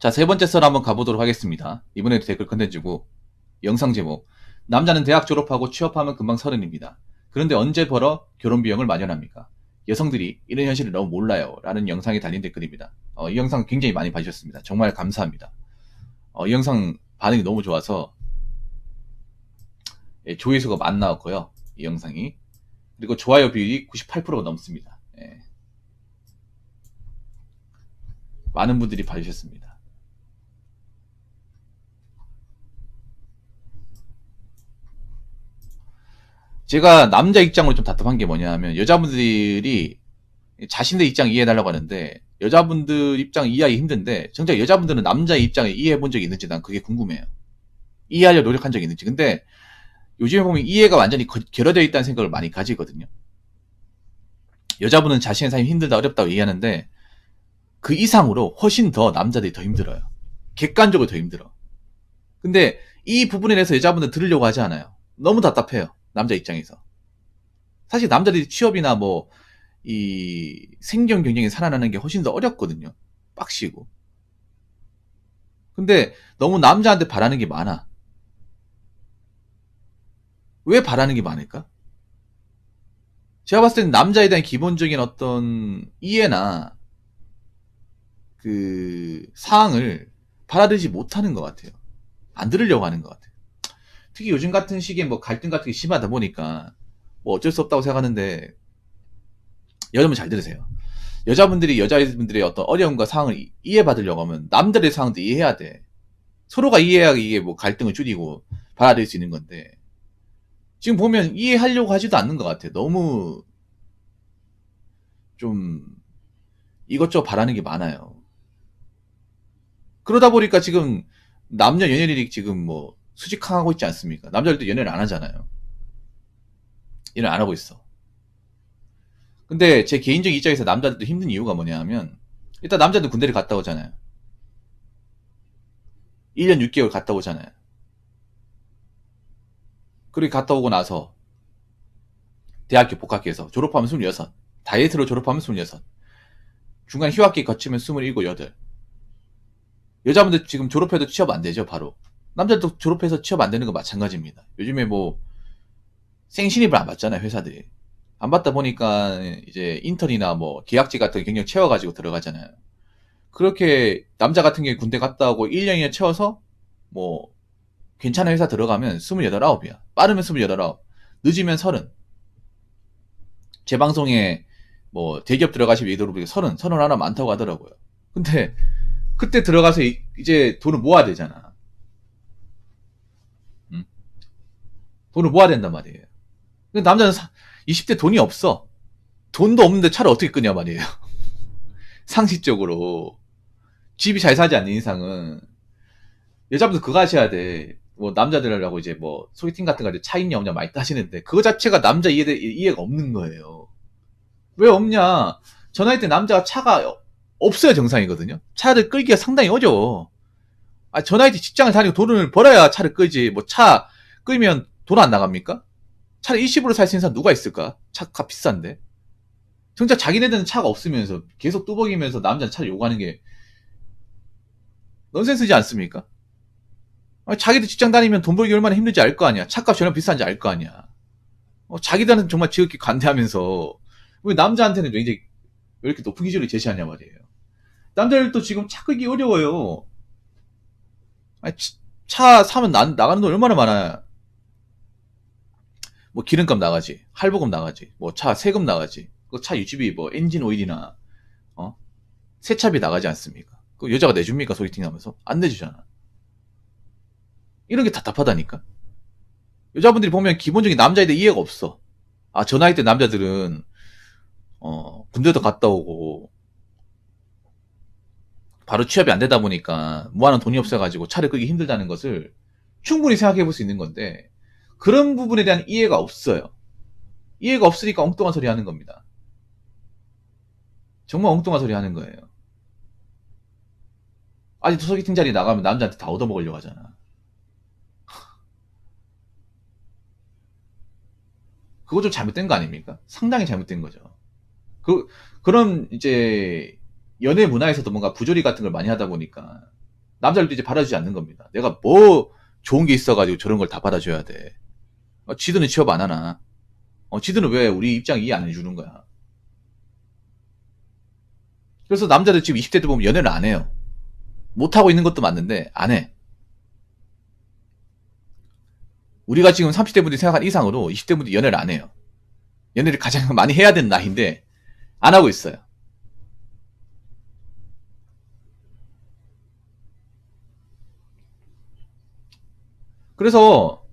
자, 세 번째 썰 한번 가보도록 하겠습니다. 이번에도 댓글 컨텐츠고, 영상 제목. 남자는 대학 졸업하고 취업하면 금방 30입니다. 그런데 언제 벌어 결혼 비용을 마련합니까? 여성들이 이런 현실을 너무 몰라요. 라는 영상에 달린 댓글입니다. 이 영상 굉장히 많이 봐주셨습니다. 정말 감사합니다. 이 영상 반응이 너무 좋아서, 조회수가 많이 나왔고요. 이 영상이. 그리고 좋아요 비율이 98%가 넘습니다. 많은 분들이 봐주셨습니다. 제가 남자 입장으로 좀 답답한 게 뭐냐 하면, 여자분들이 자신의 입장 이해해달라고 하는데, 여자분들 입장 이해하기 힘든데, 정작 여자분들은 남자의 입장을 이해해 본 적이 있는지 난 그게 궁금해요. 이해하려고 노력한 적이 있는지. 근데 요즘에 보면 이해가 완전히 결여되어 있다는 생각을 많이 가지거든요. 여자분은 자신의 삶이 힘들다 어렵다고 얘기하는데, 그 이상으로 훨씬 더 남자들이 더 힘들어요. 객관적으로 더 힘들어. 근데 이 부분에 대해서 여자분들 들으려고 하지 않아요. 너무 답답해요. 남자 입장에서. 사실 남자들이 취업이나 이 생존 경쟁에 살아나는 게 훨씬 더 어렵거든요. 빡시고. 근데 너무 남자한테 바라는 게 많아. 왜 바라는 게 많을까? 제가 봤을 때는 남자에 대한 기본적인 어떤 이해나 그 사항을 받아들이지 못하는 것 같아요. 안 들으려고 하는 것 같아요. 특히 요즘 같은 시기에 갈등 같은 게 심하다 보니까 어쩔 수 없다고 생각하는데, 여러분 잘 들으세요. 여자분들의 어떤 어려움과 상황을 이해받으려고 하면 남들의 상황도 이해해야 돼. 서로가 이해해야 이게 갈등을 줄이고 받아들일 수 있는 건데, 지금 보면 이해하려고 하지도 않는 것 같아. 너무 좀 이것저것 바라는 게 많아요. 그러다 보니까 지금 남녀 연예인이 지금 수직항하고 있지 않습니까? 남자들도 연애를 안 하잖아요. 연애 안 하고 있어. 근데 제 개인적인 입장에서 남자들도 힘든 이유가 뭐냐 하면, 일단 남자들 군대를 갔다 오잖아요. 1년 6개월 갔다 오잖아요. 그리고 갔다 오고 나서 대학교 복학해서 졸업하면 26, 다이어트로 졸업하면 26, 중간 휴학기 거치면 27, 8. 여자분들 지금 졸업해도 취업 안 되죠, 바로. 남자도 졸업해서 취업 안 되는 거 마찬가지입니다. 요즘에 생신입을 안 받잖아요, 회사들이. 안 받다 보니까 이제 인턴이나 계약직 같은 거 경력 채워가지고 들어가잖아요. 그렇게 남자 같은 경우에 군대 갔다 오고 1년이나 채워서 괜찮은 회사 들어가면 28, 9이야. 빠르면 28, 9. 늦으면 30. 제 방송에 대기업 들어가시면 얘기로 30, 31 많다고 하더라고요. 근데 그때 들어가서 이제 돈을 모아야 되잖아. 응? 돈을 모아야 된단 말이에요. 근데 남자는 20대 돈이 없어. 돈도 없는데 차를 어떻게 끄냐 말이에요. 상식적으로. 집이 잘 사지 않는 이상은. 여자분들 그거 하셔야 돼. 남자들하고 이제 소개팅 같은 거 차 있냐 없냐 많이 따지는데, 그거 자체가 남자 이해가 없는 거예요. 왜 없냐? 저 나이 때 남자가 차가 없어야 정상이거든요. 차를 끌기가 상당히 어려워. 저 나이 때 직장을 다니고 돈을 벌어야 차를 끌지. 차 끌면 돈 안 나갑니까? 차를 일시불로 살 수 있는 사람 누가 있을까? 차가 비싼데. 정작 자기네들은 차가 없으면서 계속 뚜벅이면서 남자는 차를 요구하는 게 넌센스지 않습니까? 자기도 직장 다니면 돈 벌기 얼마나 힘들지 알 거 아니야. 차값이 얼마나 비싼지 알 거 아니야. 자기들은 정말 지극히 관대하면서 왜 남자한테는 굉장히 왜 이렇게 높은 기준을 제시하냐 말이에요. 남자들도 지금 차 끌기 어려워요. 차 사면 나가는 돈 얼마나 많아요. 기름값 나가지, 할부금 나가지, 차 세금 나가지, 차 유지비, 엔진 오일이나, 세차비 나가지 않습니까? 그 여자가 내줍니까? 소개팅 하면서? 안 내주잖아. 이런 게 답답하다니까? 여자분들이 보면 기본적인 남자에 대해 이해가 없어. 저 나이 때 남자들은, 군대도 갔다 오고, 바로 취업이 안 되다 보니까, 모아놓은 돈이 없어가지고 차를 끄기 힘들다는 것을 충분히 생각해 볼 수 있는 건데, 그런 부분에 대한 이해가 없어요. 이해가 없으니까 엉뚱한 소리 하는 겁니다. 정말 엉뚱한 소리 하는 거예요. 아직도 소개팅 자리 나가면 남자한테 다 얻어먹으려고 하잖아. 그거 좀 잘못된 거 아닙니까? 상당히 잘못된 거죠. 그런 이제 연애 문화에서도 뭔가 부조리 같은 걸 많이 하다 보니까 남자들도 이제 받아주지 않는 겁니다. 내가 뭐 좋은 게 있어가지고 저런 걸 다 받아줘야 돼. 지들은 취업 안 하나? 지들은 왜 우리 입장 이해 안 해주는 거야? 그래서 남자들 지금 20대 때 보면 연애를 안 해요. 못하고 있는 것도 맞는데 안 해. 우리가 지금 30대 분들이 생각한 이상으로 20대 분들이 연애를 안 해요. 연애를 가장 많이 해야 되는 나이인데 안 하고 있어요. 그래서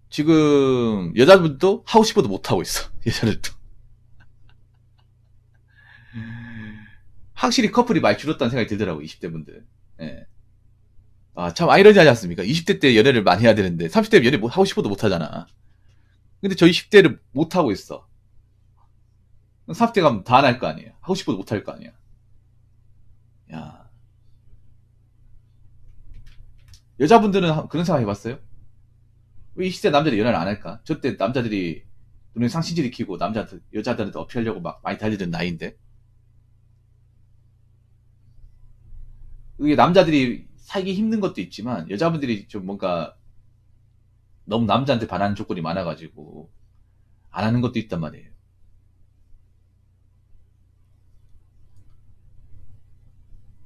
지금 여자분도 하고 싶어도 못하고 있어. 여자들도. 확실히 커플이 많이 줄었다는 생각이 들더라고, 20대 분들. 예. 참 아이러니하지 않습니까? 20대 때 연애를 많이 해야 되는데 30대 연애 하고 싶어도 못하잖아. 근데 저 20대를 못하고 있어. 30대 가면 다 안 할 거 아니에요. 하고 싶어도 못할 거 아니야. 야, 여자분들은 그런 생각 해봤어요? 왜 20대 남자들이 연애를 안 할까? 저 때 남자들이 눈에 상심질이 키고 여자들한테 어필하려고 막 많이 달리던 나이인데. 이게 남자들이 살기 힘든 것도 있지만 여자분들이 좀 뭔가 너무 남자한테 반하는 조건이 많아가지고 안 하는 것도 있단 말이에요.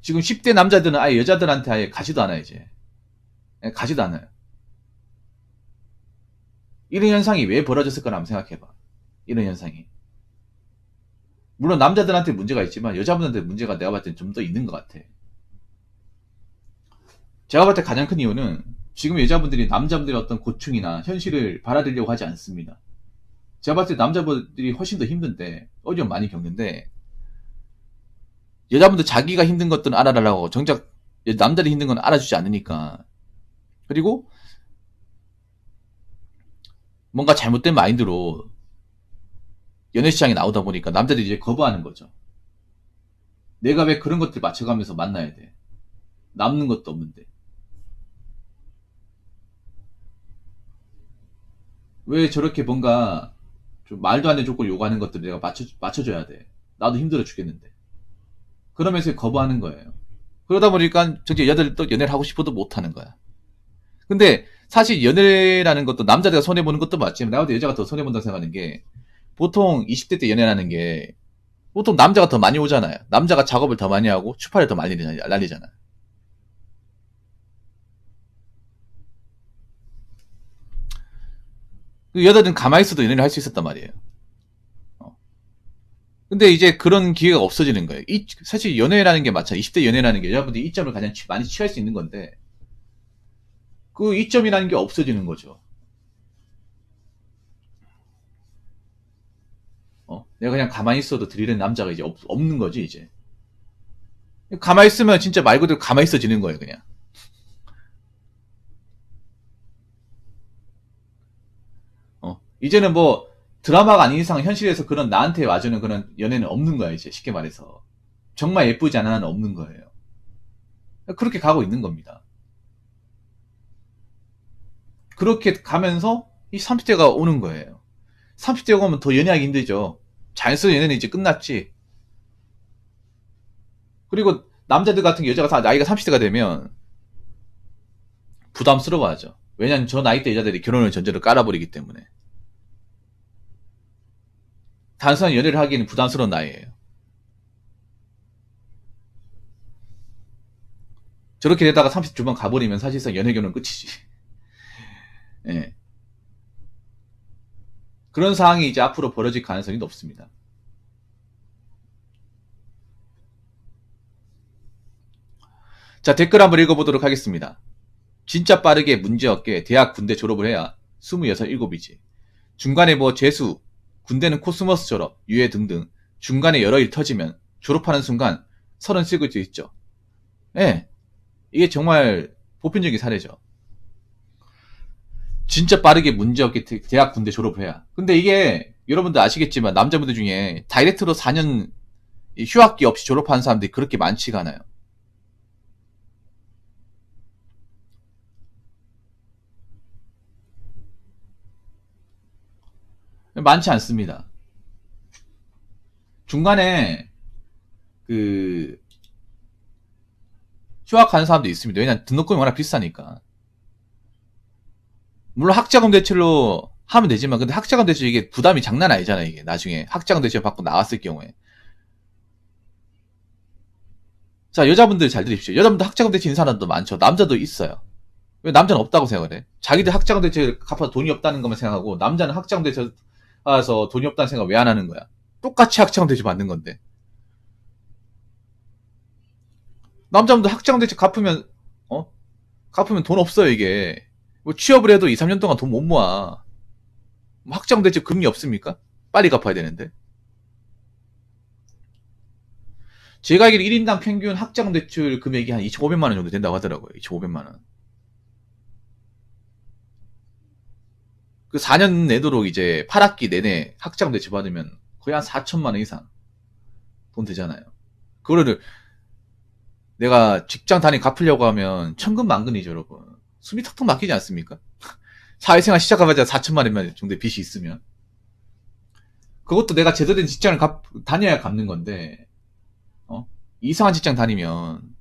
지금 10대 남자들은 아예 여자들한테 아예 가지도 않아요, 이제. 가지도 않아요. 이런 현상이 왜 벌어졌을까 한번 생각해봐. 이런 현상이. 물론 남자들한테 문제가 있지만 여자분한테 문제가 내가 봤을 땐 좀 더 있는 것 같아. 제가 봤을 때 가장 큰 이유는 지금 여자분들이 남자분들의 어떤 고충이나 현실을 받아들이려고 하지 않습니다. 제가 봤을 때 남자분들이 훨씬 더 힘든데 어려움 많이 겪는데 여자분들 자기가 힘든 것들은 알아달라고 정작 남자들이 힘든 건 알아주지 않으니까. 그리고 뭔가 잘못된 마인드로 연애 시장에 나오다 보니까 남자들이 이제 거부하는 거죠. 내가 왜 그런 것들 맞춰가면서 만나야 돼? 남는 것도 없는데. 왜 저렇게 뭔가 좀 말도 안 되는 조건을 요구하는 것들을 내가 맞춰줘야 돼? 나도 힘들어 죽겠는데. 그러면서 거부하는 거예요. 그러다 보니까 저기 여자들 또 연애를 하고 싶어도 못하는 거야. 근데 사실 연애라는 것도 남자가 손해보는 것도 맞지만 나도 여자가 더 손해본다고 생각하는 게 보통 20대 때 연애라는 게 보통 남자가 더 많이 오잖아요. 남자가 작업을 더 많이 하고 추파를 더 많이 날리잖아요. 그 여자들은 가만히 있어도 연애를 할 수 있었단 말이에요. 근데 이제 그런 기회가 없어지는 거예요. 사실 연애라는 게 마찬가지. 20대 연애라는 게 여러분들이 이점을 가장 많이 취할 수 있는 건데 그 이점이라는 게 없어지는 거죠. 내가 그냥 가만히 있어도 들이는 남자가 이제 없는 거지 이제. 가만히 있으면 진짜 말 그대로 가만히 있어지는 거예요 그냥. 이제는 뭐 드라마가 아닌 이상 현실에서 그런 나한테 와주는 그런 연애는 없는 거야 이제 쉽게 말해서. 정말 예쁘지 않은 한은 없는 거예요. 그렇게 가고 있는 겁니다. 그렇게 가면서 이 30대가 오는 거예요. 30대가 오면 더 연애하기 힘들죠. 자연스러운 연애는 이제 끝났지. 그리고 남자들 같은 게 여자가 나이가 30대가 되면 부담스러워하죠. 왜냐면 저 나이 대 여자들이 결혼을 전제로 깔아버리기 때문에. 단순한 연애를 하기에는 부담스러운 나이예요. 저렇게 되다가 30 주변 가버리면 사실상 연애 결혼 끝이지. 예. 그런 상황이 이제 앞으로 벌어질 가능성이 높습니다. 자, 댓글 한번 읽어보도록 하겠습니다. 진짜 빠르게 문제없게 대학 군대 졸업을 해야 26, 7이지. 중간에 뭐 재수, 군대는 코스모스 졸업, 유예 등등 중간에 여러 일 터지면 졸업하는 순간 30 쓸 수 있죠. 예. 이게 정말 보편적인 사례죠. 진짜 빠르게 문제없게 대학 군대 졸업을 해야. 근데 이게 여러분들 아시겠지만 남자분들 중에 다이렉트로 4년 휴학기 없이 졸업하는 사람들이 그렇게 많지가 않아요. 많지 않습니다. 중간에 그 휴학하는 사람도 있습니다. 왜냐면 등록금이 워낙 비싸니까. 물론 학자금 대출로 하면 되지만, 근데 학자금 대출 이게 부담이 장난 아니잖아요, 이게. 나중에 학자금 대출 받고 나왔을 경우에. 자, 여자분들 잘 들으십시오. 여자분들 학자금 대출 있는 사람도 많죠. 남자도 있어요. 왜 남자는 없다고 생각을 해? 자기들 학자금 대출 갚아서 돈이 없다는 것만 생각하고, 남자는 학자금 대출 받아서 돈이 없다는 생각 왜 안 하는 거야? 똑같이 학자금 대출 받는 건데. 남자분들 학자금 대출 갚으면, 갚으면 돈 없어요, 이게. 뭐 취업을 해도 2, 3년 동안 돈 못 모아. 학자금 대출 금리 없습니까? 빨리 갚아야 되는데. 제가 알기로 1인당 평균 학자금 대출 금액이 한 2,500만 원 정도 된다고 하더라고요. 2,500만 원. 그 4년 내도록 이제 8학기 내내 학자금 대출 받으면 거의 한 4천만 원 이상 돈 되잖아요. 그거를 내가 직장 다니 갚으려고 하면 천근만근이죠, 여러분. 숨이 턱턱 막히지 않습니까? 사회생활 시작하자마자 4천만 원 정도의 빚이 있으면. 그것도 내가 제대로 된 직장을 다녀야 갚는 건데, 이상한 직장 다니면,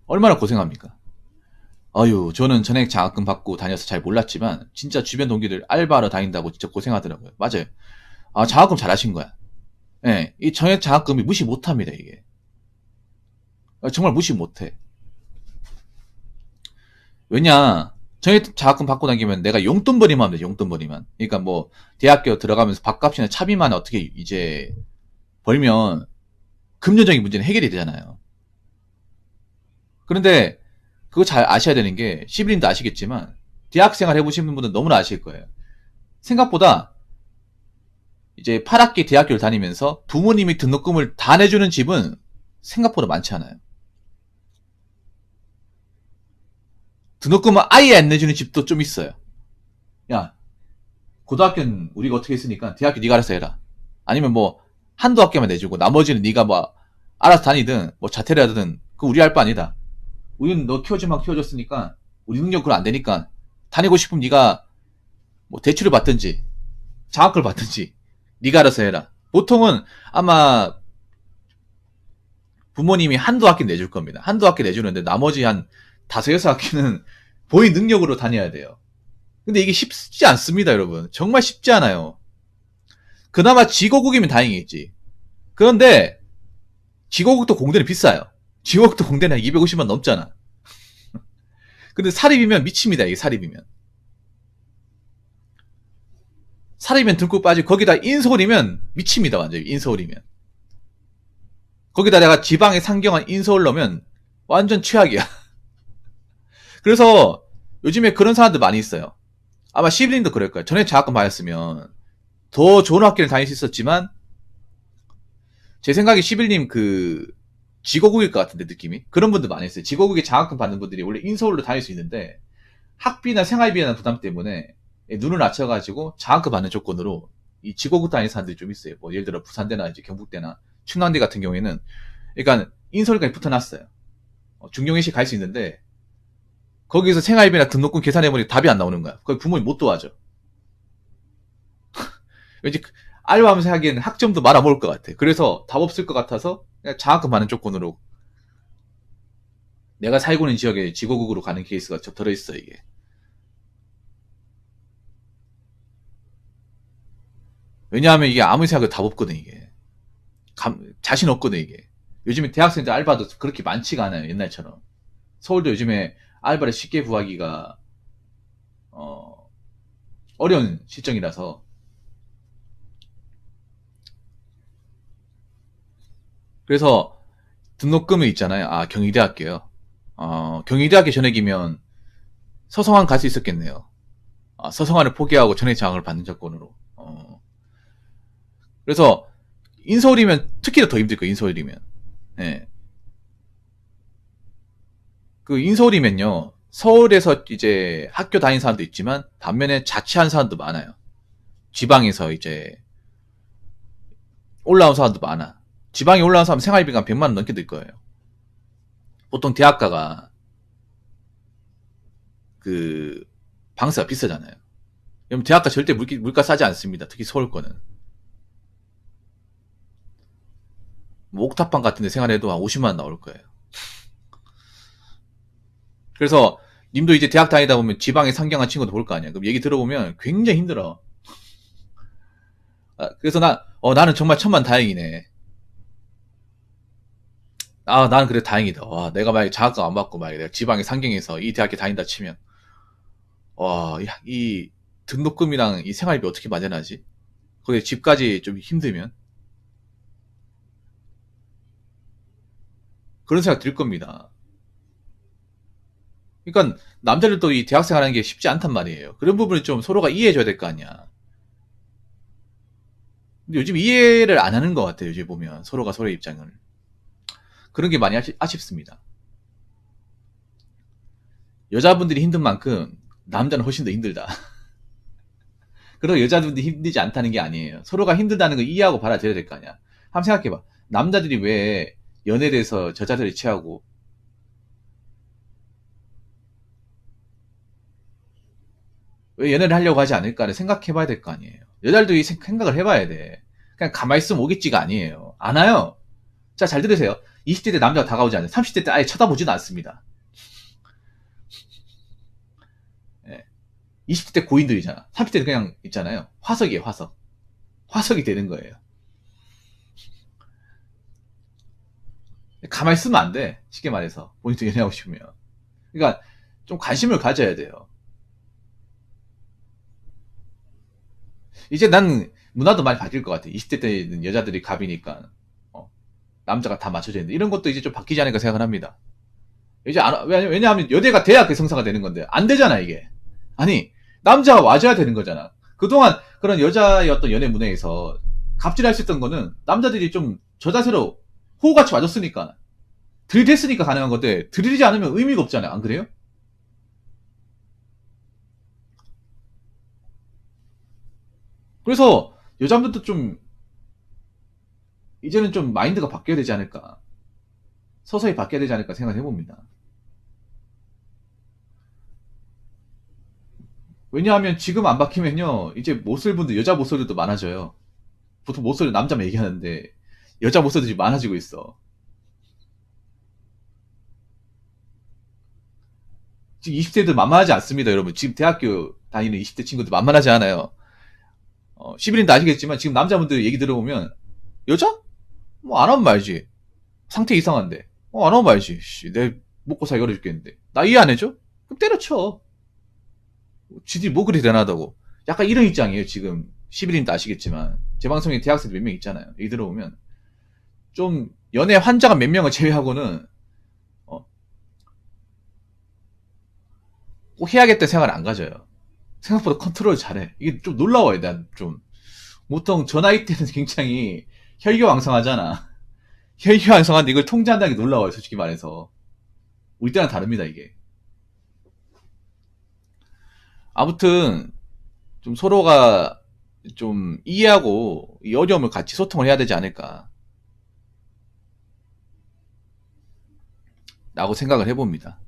얼마나 고생합니까? 아유, 저는 전액 장학금 받고 다녀서 잘 몰랐지만, 진짜 주변 동기들 알바하러 다닌다고 진짜 고생하더라고요. 맞아요. 아, 장학금 잘하신 거야. 예, 이 전액 장학금이 무시 못합니다, 이게. 정말 무시 못해. 왜냐, 전액 장학금 받고 다니면 내가 용돈벌이만 하면 돼, 용돈벌이만. 그러니까 뭐, 대학교 들어가면서 밥값이나 차비만 어떻게 이제 벌면, 금전적인 문제는 해결이 되잖아요. 그런데, 그거 잘 아셔야 되는 게, 시블린도 아시겠지만, 대학생활 해보시는 분들은 너무나 아실 거예요. 생각보다, 이제 8학기 대학교를 다니면서 부모님이 등록금을 다 내주는 집은 생각보다 많지 않아요. 등록금을 아예 안 내주는 집도 좀 있어요. 야, 고등학교는 우리가 어떻게 했으니까 대학교 네가 알아서 해라. 아니면 뭐 한두 학기만 내주고 나머지는 네가 뭐 알아서 다니든 뭐 자퇴를 하든 그거 우리 할 바 아니다. 우리는 너 키워주만 키워줬으니까 우리 능력 그거 안 되니까 다니고 싶으면 네가 뭐 대출을 받든지 장학금을 받든지 네가 알아서 해라. 보통은 아마 부모님이 한두 학기 내줄 겁니다. 한두 학기 내주는데 나머지 한 다섯 여섯 학기는 본인 능력으로 다녀야 돼요. 근데 이게 쉽지 않습니다, 여러분. 정말 쉽지 않아요. 그나마 지고국이면 다행이겠지. 그런데 지고국도 공대는 비싸요. 지고국도 공대는 한 250만 넘잖아. 근데 사립이면 미칩니다, 이게 사립이면. 사립이면 등급 빠지고 거기다 인서울이면 미칩니다, 완전히. 인서울이면. 거기다 내가 지방에 상경한 인서울 넣으면 완전 최악이야. 그래서 요즘에 그런 사람들 많이 있어요. 아마 시블린도 그럴 거예요. 전에 장학금 받았으면 더 좋은 학교를 다닐 수 있었지만 제 생각에 시블님 그 지고국일 것 같은데 느낌이 그런 분들 많이 있어요. 지고국에 장학금 받는 분들이 원래 인서울로 다닐 수 있는데 학비나 생활비나 부담 때문에 눈을 낮춰가지고 장학금 받는 조건으로 이 지고국 다니는 사람들이 좀 있어요. 뭐 예를 들어 부산대나 이제 경북대나 충남대 같은 경우에는 그러니까 인서울까지 붙어놨어요. 중경외시 갈 수 있는데 거기서 생활비나 등록금 계산해보니 답이 안 나오는 거야. 거기 부모님 못 도와줘. 왠지 알바하면서 하기에는 학점도 말아먹을 것 같아. 그래서 답 없을 것 같아서 그냥 장학금 받는 조건으로 내가 살고 있는 지역에 지고국으로 가는 케이스가 좀 들어있어 이게. 왜냐하면 이게 아무리 생각해도 답 없거든 이게. 자신 없거든 이게. 요즘에 대학생들 알바도 그렇게 많지가 않아요 옛날처럼. 서울도 요즘에 알바를 쉽게 구하기가 어려운 실정이라서 그래서 등록금이 있잖아요. 아 경희대학교요. 경희대학교 전액이면 서성한 갈 수 있었겠네요. 서성한을 포기하고 전액 장학을 받는 조건으로. 그래서 인서울이면 특히 더 힘들 거예요. 인서울이면. 네. 그 인서울이면요. 서울에서 이제 학교 다닌 사람도 있지만 반면에 자취한 사람도 많아요. 지방에서 이제 올라온 사람도 많아. 지방에 올라온 사람 생활비가 100만 원 넘게 들 거예요. 보통 대학가가 그 방세가 비싸잖아요. 그럼 대학가 절대 물가 싸지 않습니다. 특히 서울 거는. 뭐 옥탑방 같은 데 생활해도 한 50만 원 나올 거예요. 그래서 님도 이제 대학 다니다 보면 지방에 상경한 친구도 볼 거 아니야. 그럼 얘기 들어보면 굉장히 힘들어. 그래서 나는 정말 천만 다행이네. 나는 그래 다행이다. 와, 내가 만약에 장학금 안 받고 만약에 내가 지방에 상경해서 이 대학교 다닌다 치면, 와, 이 등록금이랑 이 생활비 어떻게 마련하지? 거기에 집까지 좀 힘들면? 그런 생각 들 겁니다. 그러니까 남자들도 이 대학 생활하는 게 쉽지 않단 말이에요. 그런 부분을 좀 서로가 이해해줘야 될 거 아니야. 근데 요즘 이해를 안 하는 것 같아요. 요즘 보면 서로가 서로의 입장을. 그런 게 많이 아쉽습니다. 여자분들이 힘든 만큼 남자는 훨씬 더 힘들다. 그리고 여자분들이 힘들지 않다는 게 아니에요. 서로가 힘들다는 걸 이해하고 받아들여야 될 거 아니야. 한번 생각해봐. 남자들이 왜 연애에 대해서 저자들이 취하고, 왜 연애를 하려고 하지 않을까를 생각해봐야 될 거 아니에요. 여자들도 생각을 해봐야 돼. 그냥 가만히 있으면 오겠지가 아니에요. 안 와요. 자, 잘 들으세요. 20대 때 남자가 다가오지 않아요. 30대 때 아예 쳐다보지도 않습니다. 20대 때 고인들이잖아. 30대 때 그냥 있잖아요. 화석이에요, 화석. 화석이 되는 거예요. 가만히 있으면 안 돼. 쉽게 말해서. 본인도 연애하고 싶으면. 그러니까 좀 관심을 가져야 돼요. 이제 난 문화도 많이 바뀔 것 같아. 20대 때는 여자들이 갑이니까 남자가 다 맞춰져 있는데 이런 것도 이제 좀 바뀌지 않을까 생각을 합니다. 이제 왜냐하면 여대가 돼야 그 성사가 되는 건데 안 되잖아 이게. 아니 남자가 와줘야 되는 거잖아. 그동안 그런 여자의 어떤 연애 문화에서 갑질할 수 있던 거는 남자들이 좀 저자세로 호흡같이 와줬으니까 들이댔으니까 가능한 건데 들이지 않으면 의미가 없잖아요. 안 그래요? 그래서 여자분들도 좀 이제는 좀 마인드가 바뀌어야 되지 않을까. 서서히 바뀌어야 되지 않을까 생각해 봅니다. 왜냐하면 지금 안 바뀌면요 이제 못쓸 분들 여자 못쏠들도 많아져요. 보통 못쏠 남자만 얘기하는데 여자 못쏠들이 많아지고 있어. 지금 20대들 만만하지 않습니다, 여러분. 지금 대학교 다니는 20대 친구들 만만하지 않아요. 11인도 아시겠지만 지금 남자분들 얘기 들어보면 여자? 뭐 안 하면 말지. 상태 이상한데. 안 하면 말지. 씨, 내 먹고 살기 어려 죽겠는데. 나 이해 안 해줘? 그럼 때려쳐. 지들이 뭐 그리 대단하다고. 약간 이런 입장이에요, 지금. 11인도 아시겠지만. 제 방송에 대학생들 몇 명 있잖아요. 얘기 들어보면. 좀, 연애 환자가 몇 명을 제외하고는, 어, 꼭 해야겠다 생각을 안 가져요. 생각보다 컨트롤 잘해. 이게 좀 놀라워요, 난 좀. 보통 저 나이 때는 굉장히 혈기왕성하잖아. 혈기왕성한데 이걸 통제한다는 게 놀라워요, 솔직히 말해서. 우리 때랑 다릅니다, 이게. 아무튼, 좀 서로가 좀 이해하고 이 어려움을 같이 소통을 해야 되지 않을까. 라고 생각을 해봅니다.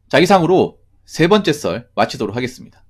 자, 이상으로 세 번째 썰 마치도록 하겠습니다.